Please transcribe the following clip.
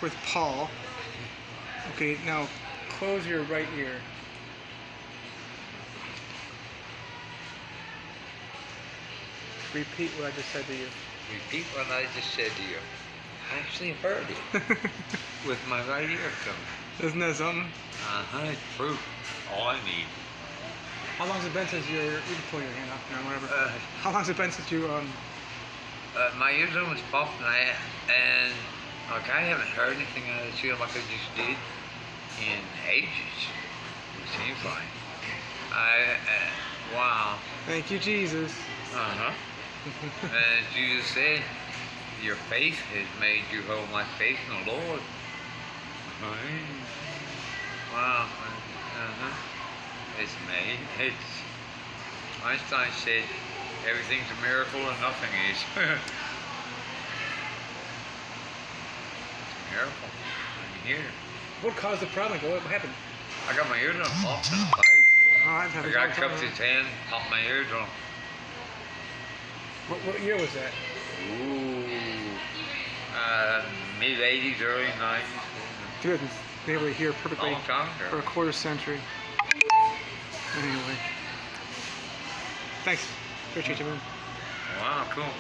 with Paul. Okay, now close your right ear. Repeat what I just said to you. Repeat what I just said to you. I actually heard it with my right ear coming. Isn't that something? It's proof. All I need. How long has it been since you can pull your hand off now, whatever. How long has it been since you my eardrum was popped and like I haven't heard anything out of the field like I just did in ages. It seems like. Wow. Thank you, Jesus. And as Jesus said, your faith has made you hold my faith in the Lord. Wow. It's made. Einstein said everything's a miracle and nothing is. It's a miracle. I'm here. What caused the problem? What happened? I got my eardrum popped in the face. I The guy cupped his hand, popped my eardrum. What year was that? Ooh. Mid-80s, early 90s. You haven't been able to hear perfectly Long time ago. for a quarter century. Anyway. Thanks. Appreciate you, man. Wow, cool.